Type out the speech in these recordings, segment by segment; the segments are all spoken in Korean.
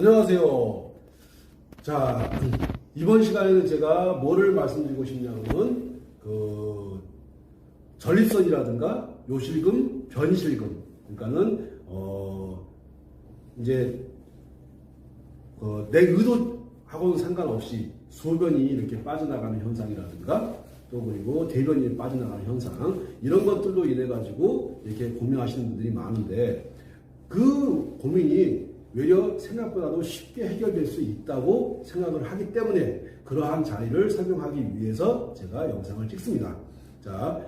안녕하세요. 자, 이번 시간에는 제가 뭐를 말씀드리고 싶냐면, 전립선이라든가 요실금, 변실금. 그러니까는, 이제, 내 의도하고는 상관없이 소변이 이렇게 빠져나가는 현상이라든가, 또 그리고 대변이 빠져나가는 현상, 이런 것들로 인해가지고 이렇게 고민하시는 분들이 많은데, 그 고민이 외려 생각보다도 쉽게 해결될 수 있다고 생각을 하기 때문에 그러한 자리를 설명하기 위해서 제가 영상을 찍습니다. 자,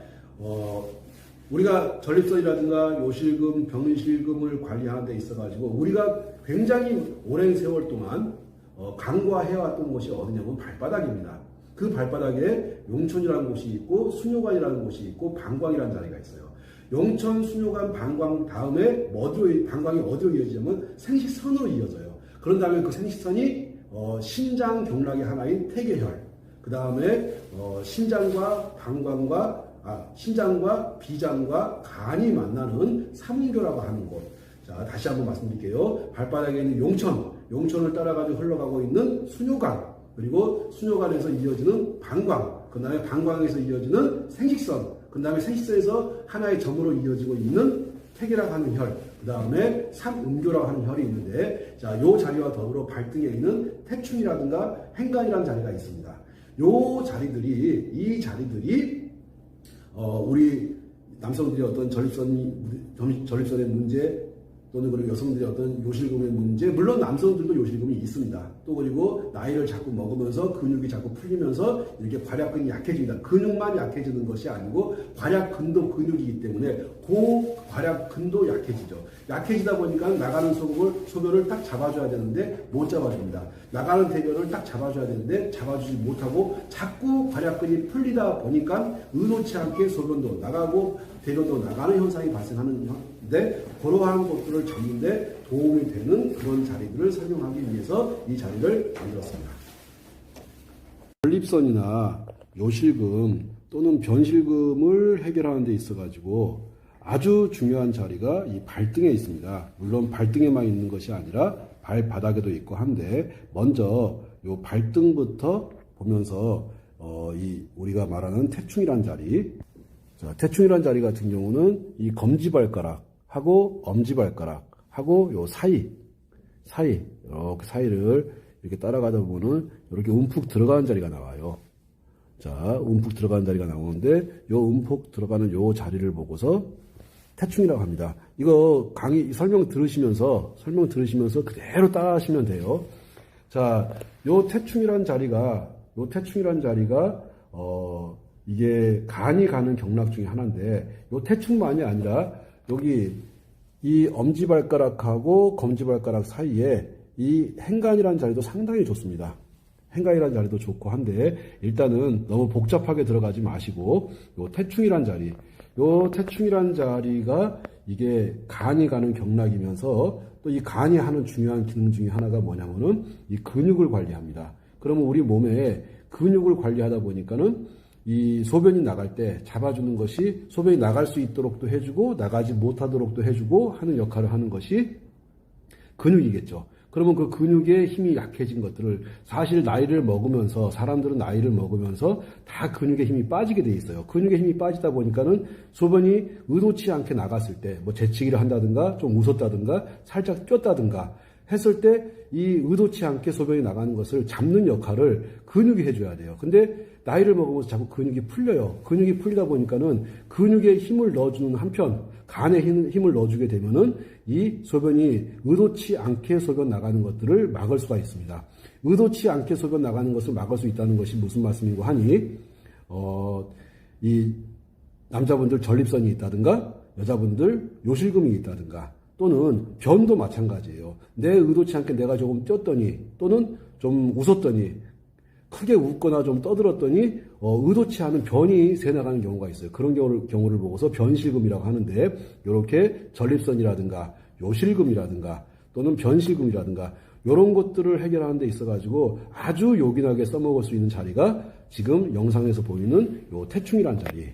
우리가 전립선이라든가 요실금, 병실금을 관리하는 데 있어가지고 우리가 굉장히 오랜 세월 동안 간과해왔던 곳이 어디냐면 발바닥입니다. 그 발바닥에 용천이라는 곳이 있고 수뇨관이라는 곳이 있고 방광이라는 자리가 있어요. 용천, 수뇨관, 방광 다음에 방광이 어디로 이어지냐면 생식선으로 이어져요. 그런 다음에 그 생식선이 신장 경락의 하나인 태계혈, 그 다음에 신장과 비장과 간이 만나는 삼음교라고 하는 곳. 자, 다시 한번 말씀드릴게요. 발바닥에 있는 용천을 따라가지고 흘러가고 있는 수뇨관, 그리고 수뇨관에서 이어지는 방광, 그 다음에 방광에서 이어지는 생식선, 그 다음에 생식선에서 하나의 점으로 이어지고 있는 태계라고 하는 혈, 그 다음에 삼음교라고 하는 혈이 있는데, 자, 요 자리와 더불어 발등에 있는 태충이라든가 행간이라는 자리가 있습니다. 이 자리들이, 우리 남성들이 어떤 전립선의 문제, 또는 그리고 여성들의 어떤 요실금의 문제, 물론 남성들도 요실금이 있습니다. 또 그리고 나이를 자꾸 먹으면서 근육이 자꾸 풀리면서 이렇게 괄약근이 약해집니다. 근육만 약해지는 것이 아니고 괄약근도 근육이기 때문에 그 괄약근도 약해지죠. 약해지다 보니까 나가는 소변을 딱 잡아줘야 되는데 못 잡아줍니다. 나가는 대변을 딱 잡아줘야 되는데 잡아주지 못하고 자꾸 괄약근이 풀리다 보니까 의도치 않게 소변도 나가고 대변도 나가는 현상이 발생하는데, 그러한 것들을 잡는데 도움이 되는 그런 자리들을 설명하기 위해서 이 자리를 만들었습니다. 전립선이나 요실금 또는 변실금을 해결하는 데 있어가지고 아주 중요한 자리가 이 발등에 있습니다. 물론 발등에만 있는 것이 아니라 발바닥에도 있고 한데, 먼저 이 발등부터 보면서 우리가 말하는 태충이란 자리, 자, 태충이란 자리 같은 경우는 이 검지발가락하고 엄지발가락하고 요 이렇게 사이를 이렇게 따라가다 보면은 이렇게 움푹 들어가는 자리가 나와요. 자, 움푹 들어가는 자리가 나오는데 요 움푹 들어가는 요 자리를 보고서 태충이라고 합니다. 이거 설명 들으시면서 그대로 따라 하시면 돼요. 자, 요 태충이란 자리가 이게 간이 가는 경락 중에 하나인데, 요 태충만이 아니라 여기 이 엄지발가락하고 검지발가락 사이에 이 행간이라는 자리도 상당히 좋습니다. 행간이라는 자리도 좋고 한데, 일단은 너무 복잡하게 들어가지 마시고 요 태충이란 자리가 이게 간이 가는 경락이면서 또 이 간이 하는 중요한 기능 중에 하나가 뭐냐면은 이 근육을 관리합니다. 그러면 우리 몸에 근육을 관리하다 보니까는 이 소변이 나갈 때 잡아주는 것이, 소변이 나갈 수 있도록도 해주고 나가지 못하도록도 해주고 하는 역할을 하는 것이 근육이겠죠. 그러면 그 근육의 힘이 약해진 것들을, 사실 사람들은 나이를 먹으면서 다 근육의 힘이 빠지게 돼 있어요. 근육의 힘이 빠지다 보니까는 소변이 의도치 않게 나갔을 때, 뭐 재치기를 한다든가 좀 웃었다든가 살짝 쪘다든가 했을 때 이 의도치 않게 소변이 나가는 것을 잡는 역할을 근육이 해줘야 돼요. 근데 나이를 먹으면서 자꾸 근육이 풀려요. 근육이 풀리다 보니까는 근육에 힘을 넣어주는 한편, 간에 힘을 넣어주게 되면은 이 소변이 의도치 않게 소변 나가는 것들을 막을 수가 있습니다. 의도치 않게 소변 나가는 것을 막을 수 있다는 것이 무슨 말씀이고 하니, 이 남자분들 전립선이 있다든가 여자분들 요실금이 있다든가 또는 변도 마찬가지예요. 내 의도치 않게 내가 조금 쪘더니 또는 좀 웃었더니, 크게 웃거나 좀 떠들었더니 의도치 않은 변이 새나가는 경우가 있어요. 그런 경우를 보고서 변실금이라고 하는데, 이렇게 전립선이라든가 요실금이라든가 또는 변실금이라든가 이런 것들을 해결하는 데 있어가지고 아주 요긴하게 써먹을 수 있는 자리가 지금 영상에서 보이는 요 태충이란 자리.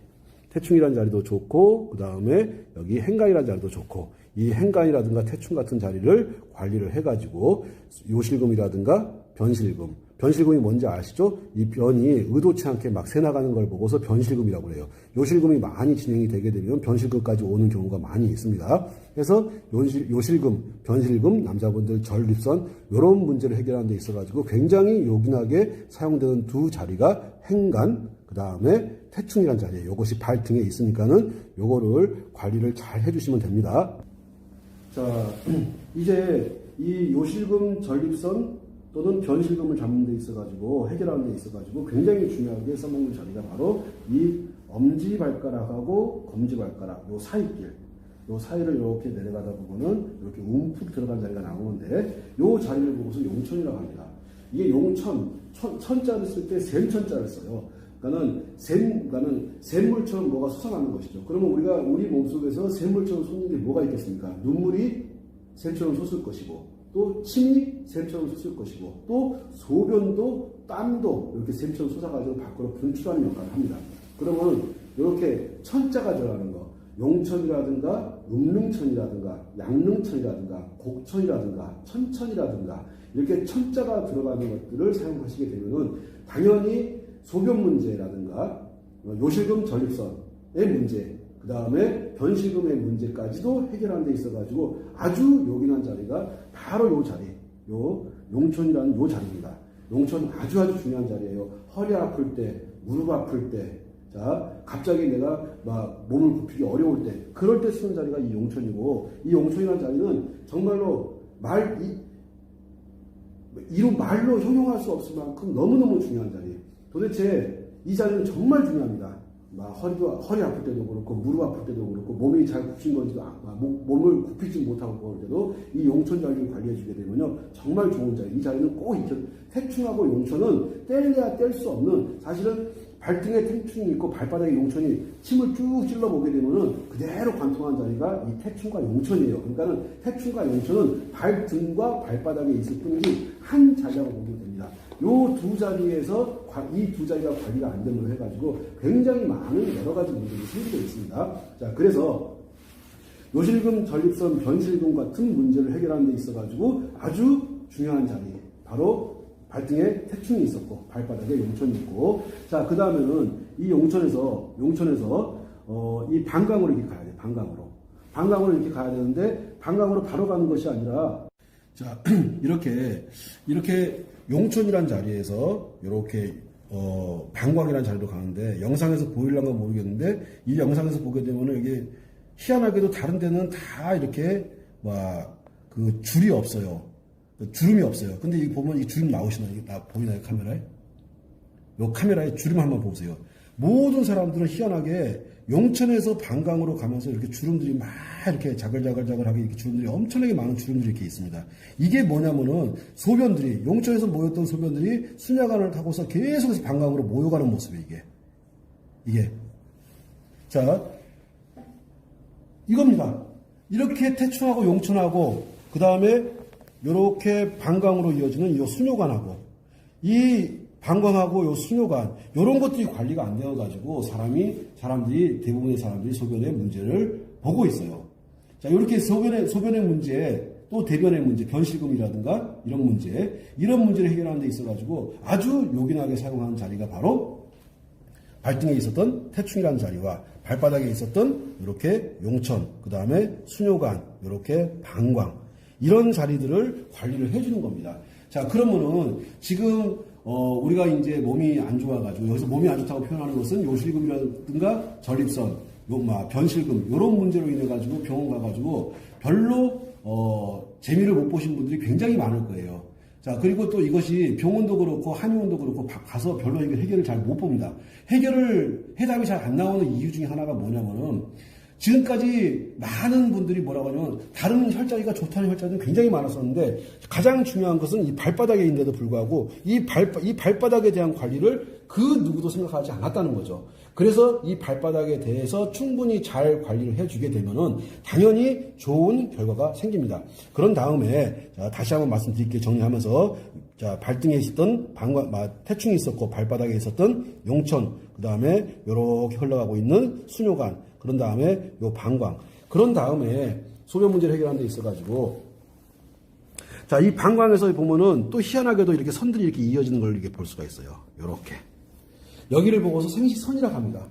태충이란 자리도 좋고, 그 다음에 여기 행간이란 자리도 좋고, 이 행간이라든가 태충 같은 자리를 관리를 해가지고 요실금이라든가 변실금이 뭔지 아시죠? 이 변이 의도치 않게 막 새나가는 걸 보고서 변실금이라고 해요. 요실금이 많이 진행이 되게 되면 변실금까지 오는 경우가 많이 있습니다. 그래서 요실금, 변실금, 남자분들 전립선 이런 문제를 해결하는 데 있어가지고 굉장히 요긴하게 사용되는 두 자리가 행간, 그 다음에 태충이라는 자리예요. 이것이 발등에 있으니까는 요거를 관리를 잘 해주시면 됩니다. 자, 이제 이 요실금, 전립선 또는 변실금을 잡는 데 있어가지고 해결하는 데 있어가지고 굉장히 중요하게 써먹는 자리가 바로 이 엄지발가락하고 검지발가락 요 사이길, 요 사이를 이렇게 내려가다 보면은 이렇게 움푹 들어간 자리가 나오는데 요 자리를 보고서 용천이라고 합니다. 이게 용천, 천자를 쓸 때 샘천자를 써요. 그러니까는 샘물처럼 뭐가 솟아나는 것이죠. 그러면 우리 몸속에서 샘물처럼 솟는 게 뭐가 있겠습니까? 눈물이 샘처럼 솟을 것이고, 또 침이 샘처럼 솟을 것이고, 또 소변도 땀도 이렇게 샘처럼 솟아가지고 밖으로 분출하는 역할을 합니다. 그러면 이렇게 천자가 들어가는 거, 용천이라든가 음릉천이라든가 양릉천이라든가 곡천이라든가 천천이라든가 이렇게 천자가 들어가는 것들을 사용하시게 되면은 당연히 소변 문제라든가 요실금 전립선의 문제, 그 다음에 변실금의 문제까지도 해결하는 데 있어가지고 아주 요긴한 자리가 바로 요 자리, 요 용천이라는 요 자리입니다. 용천 아주 중요한 자리예요. 허리 아플 때, 무릎 아플 때, 자, 갑자기 내가 막 몸을 굽히기 어려울 때, 그럴 때 쓰는 자리가 이 용천이고, 이 용천이라는 자리는 정말로 이루 말로 형용할 수 없을 만큼 너무너무 중요한 자리. 도대체 이 자리는 정말 중요합니다. 허리 아플 때도 그렇고, 무릎 아플 때도 그렇고, 몸이 잘 굽힌 건지도, 몸을 굽히지 못하고 그럴 때도 이 용천 자리를 관리해주게 되면요, 정말 좋은 자리. 이 자리는 꼭 태충하고 용천은 뗄래야 뗄 수 없는, 사실은 발등에 태충이 있고 발바닥에 용천이 침을 쭉 찔러보게 되면은 그대로 관통한 자리가 이 태충과 용천이에요. 그러니까는 태충과 용천은 발등과 발바닥에 있을 뿐이지 한 자리라고 보면 됩니다. 요 두 자리에서 이 두 자리가 관리가 안 되므로 해가지고 굉장히 많은 여러 가지 문제가 생기고 있습니다. 자, 그래서 요실금, 전립선, 변실금 같은 문제를 해결하는 데 있어가지고 아주 중요한 자리, 바로 발등에 태충이 있었고 발바닥에 용천이 있고, 자, 그 다음에는 이 용천에서 이 방광으로 이렇게 가야 돼. 방광으로 이렇게 가야 되는데 방광으로 바로 가는 것이 아니라, 자, 이렇게 용천이란 자리에서 이렇게 방광이라는 자리로 가는데, 영상에서 보일란가 모르겠는데 이 영상에서 보게 되면은 이게 희한하게도 다른 데는 다 이렇게 그 줄이 없어요. 주름이 없어요. 근데 이 보면 이 주름 나오시나요? 보이나요? 카메라에? 요 카메라에 주름 한번 보세요. 모든 사람들은 희한하게 용천에서 방광으로 가면서 이렇게 주름들이 막 이렇게 자글자글하게 이렇게 주름들이 엄청나게 많은 주름들이 이렇게 있습니다. 이게 뭐냐면은 소변들이, 용천에서 모였던 소변들이 수녀관을 타고서 계속해서 방광으로 모여가는 모습이에요, 이게. 자, 이겁니다. 이렇게 태충하고 용천하고, 그 다음에 요렇게 방광으로 이어지는 요 수뇨관하고, 이 방광하고 요 수뇨관, 요런 것들이 관리가 안 되어가지고 대부분의 사람들이 소변의 문제를 보고 있어요. 자, 요렇게 소변의 문제, 또 대변의 문제, 변실금이라든가 이런 문제를 해결하는 데 있어가지고 아주 요긴하게 사용하는 자리가 바로 발등에 있었던 태충이라는 자리와 발바닥에 있었던 이렇게 용천, 그 다음에 수뇨관, 이렇게 방광, 이런 자리들을 관리를 해주는 겁니다. 자, 그러면은 지금 우리가 이제 몸이 안 좋아가지고, 여기서 몸이 안 좋다고 표현하는 것은 요실금이라든가 전립선, 변실금 이런 문제로 인해 가지고 병원 가가지고 별로 재미를 못 보신 분들이 굉장히 많을 거예요. 자, 그리고 또 이것이 병원도 그렇고 한의원도 그렇고 가서 별로 해결을 잘 못 봅니다. 해답이 잘 안 나오는 이유 중에 하나가 뭐냐면은, 지금까지 많은 분들이 뭐라고 하냐면 다른 혈자리가 좋다는 혈자리는 굉장히 많았었는데, 가장 중요한 것은 이 발바닥에 있는데도 불구하고 이 발바닥에 대한 관리를 그 누구도 생각하지 않았다는 거죠. 그래서 이 발바닥에 대해서 충분히 잘 관리를 해주게 되면은 당연히 좋은 결과가 생깁니다. 그런 다음에, 자, 다시 한번 말씀드릴게요. 정리하면서, 자, 발등에 있었던 태충이 있었고 발바닥에 있었던 용천, 그 다음에 이렇게 흘러가고 있는 수뇨관, 그런 다음에 요 방광, 그런 다음에 소변 문제를 해결하는 데 있어가지고. 자, 이 방광에서 보면은 또 희한하게도 이렇게 선들이 이렇게 이어지는 걸 이렇게 볼 수가 있어요. 요렇게. 여기를 보고서 생식선이라고 합니다.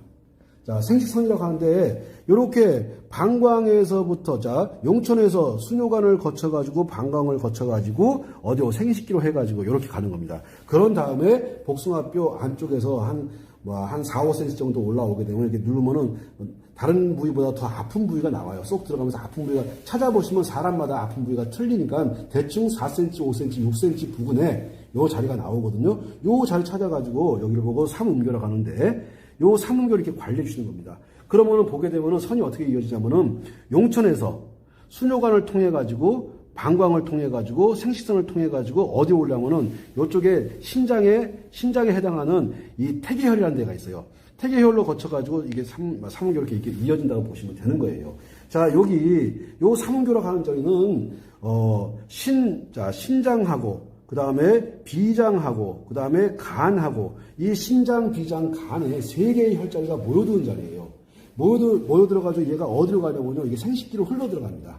자, 생식선이라고 하는데, 요렇게 방광에서부터, 자, 용천에서 수뇨관을 거쳐가지고, 방광을 거쳐가지고, 어디로 생식기로 해가지고, 요렇게 가는 겁니다. 그런 다음에, 복숭아뼈 안쪽에서 한 4, 5cm 정도 올라오게 되면, 이렇게 누르면은, 다른 부위보다 더 아픈 부위가 나와요. 쏙 들어가면서 아픈 부위가, 찾아보시면 사람마다 아픈 부위가 틀리니까, 대충 4cm, 5cm, 6cm 부근에 요 자리가 나오거든요. 요 자리 찾아가지고, 여기를 보고 삼음교라고 하는데, 요 삼음교를 이렇게 관리해 주시는 겁니다. 그러면은 보게 되면은 선이 어떻게 이어지냐면은 용천에서 수뇨관을 통해 가지고 방광을 통해 가지고 생식선을 통해 가지고 어디 오려면은 요쪽에 신장에 해당하는 이 태계혈이라는 데가 있어요. 태계혈로 거쳐 가지고 이게 삼음교 이렇게 이어진다고 보시면 되는 거예요. 자, 여기 요 삼음교라고 하는 저희는 신장하고 그 다음에 비장하고, 그 다음에 간하고, 이 신장, 비장, 간에 세 개의 혈자리가 모여드는 자리예요. 모여들어가지고 얘가 어디로 가냐면요. 이게 생식기로 흘러 들어갑니다.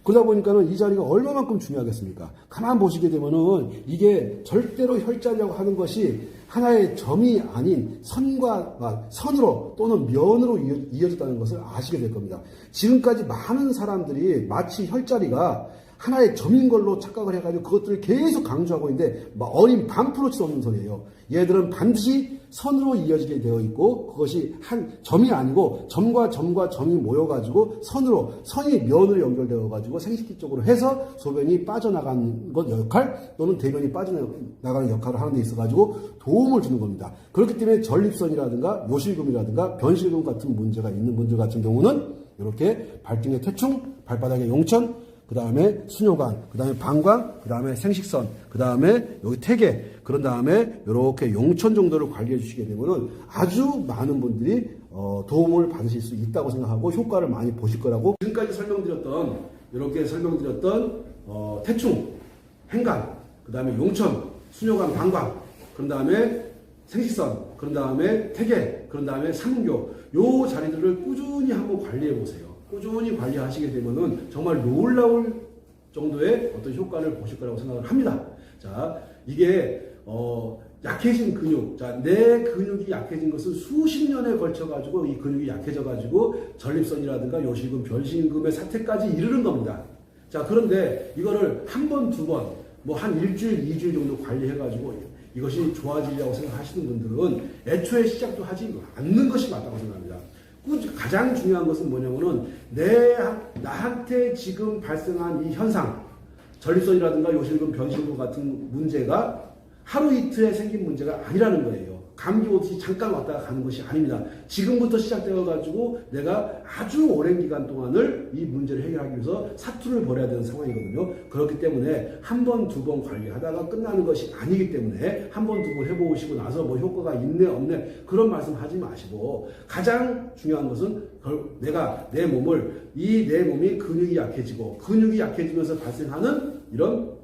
그러다 보니까는 이 자리가 얼마만큼 중요하겠습니까? 가만 보시게 되면은 이게 절대로 혈자리라고 하는 것이 하나의 점이 아닌 선으로 또는 면으로 이어졌다는 것을 아시게 될 겁니다. 지금까지 많은 사람들이 마치 혈자리가 하나의 점인 걸로 착각을 해가지고 그것들을 계속 강조하고 있는데 어린 반프로 칠 수 없는 소리예요. 얘들은 반드시 선으로 이어지게 되어 있고 그것이 한 점이 아니고 점과 점이 모여가지고 선이 면으로 연결되어가지고 생식기 쪽으로 해서 소변이 빠져나가는 것 역할 또는 대변이 빠져나가는 역할을 하는 데 있어가지고 도움을 주는 겁니다. 그렇기 때문에 전립선이라든가 요실금이라든가 변실금 같은 문제가 있는 분들 같은 경우는 이렇게 발등의 태충, 발바닥의 용천, 그 다음에 수뇨관, 그 다음에 방광, 그 다음에 생식선, 그 다음에 여기 태계, 그런 다음에 이렇게 용천 정도를 관리해 주시게 되면은 아주 많은 분들이 도움을 받으실 수 있다고 생각하고 효과를 많이 보실 거라고. 지금까지 이렇게 설명드렸던 태충, 행간, 그 다음에 용천, 수뇨관, 방광, 그런 다음에 생식선, 그런 다음에 태계, 그런 다음에 삼음교, 요 자리들을 꾸준히 한번 관리해 보세요. 꾸준히 관리하시게 되면은 정말 놀라울 정도의 어떤 효과를 보실 거라고 생각을 합니다. 자, 이게 약해진 근육, 자, 내 근육이 약해진 것은 수십 년에 걸쳐 가지고 이 근육이 약해져 가지고 전립선이라든가 요실금, 변실금의 사태까지 이르는 겁니다. 자, 그런데 이거를 한 번, 두 번, 한 일주일, 2주일 정도 관리해 가지고 이것이 좋아지려고 생각하시는 분들은 애초에 시작도 하지 않는 것이 맞다고 생각합니다. 가장 중요한 것은 뭐냐면은 나한테 지금 발생한 이 현상, 전립선이라든가 요실금, 변실금 같은 문제가 하루 이틀에 생긴 문제가 아니라는 거예요. 감기 오듯이 잠깐 왔다가 가는 것이 아닙니다. 지금부터 시작되어가지고 내가 아주 오랜 기간 동안을 이 문제를 해결하기 위해서 사투를 벌여야 되는 상황이거든요. 그렇기 때문에 한 번, 두 번 관리하다가 끝나는 것이 아니기 때문에 한 번, 두 번 해보시고 나서 효과가 있네, 없네 그런 말씀 하지 마시고 가장 중요한 것은 내가 내 몸이 근육이 약해지면서 발생하는 이런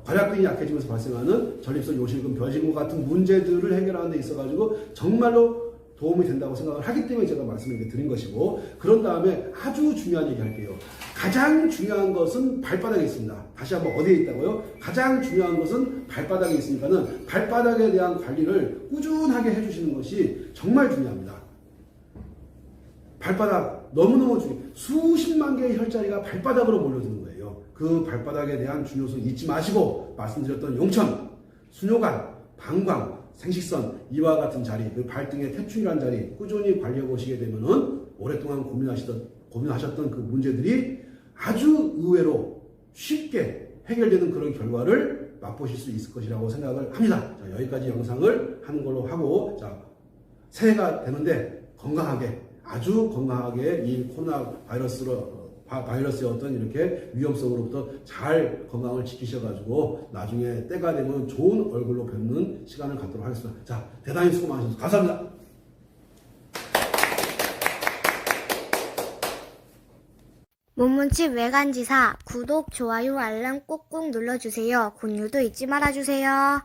관략근이 약해지면서 발생하는 전립선, 요실금, 변실금 같은 문제들을 해결하는 데 있어가지고 정말로 도움이 된다고 생각을 하기 때문에 제가 말씀을 드린 것이고, 그런 다음에 아주 중요한 얘기 할게요. 가장 중요한 것은 발바닥에 있습니다. 다시 한번 어디에 있다고요? 가장 중요한 것은 발바닥에 있으니까는 발바닥에 대한 관리를 꾸준하게 해주시는 것이 정말 중요합니다. 발바닥 너무너무 중요해요. 수십만 개의 혈자리가 발바닥으로 몰려드는 거예요. 그 발바닥에 대한 중요성 잊지 마시고 말씀드렸던 용천, 수뇨관, 방광, 생식선 이와 같은 자리, 그 발등의 태충이라는 자리 꾸준히 관리해 보시게 되면은 오랫동안 고민하셨던 그 문제들이 아주 의외로 쉽게 해결되는 그런 결과를 맛보실 수 있을 것이라고 생각을 합니다. 자, 여기까지 영상을 하는 걸로 하고, 자, 새해가 되는데 아주 건강하게 이 코로나 바이러스의 어떤 이렇게 위험성으로부터 잘 건강을 지키셔가지고 나중에 때가 되면 좋은 얼굴로 뵙는 시간을 갖도록 하겠습니다. 자, 대단히 수고 많으셨습니다. 감사합니다. 문문칩 외간지사 구독, 좋아요, 알람 꼭꼭 눌러주세요. 공유도 잊지 말아주세요.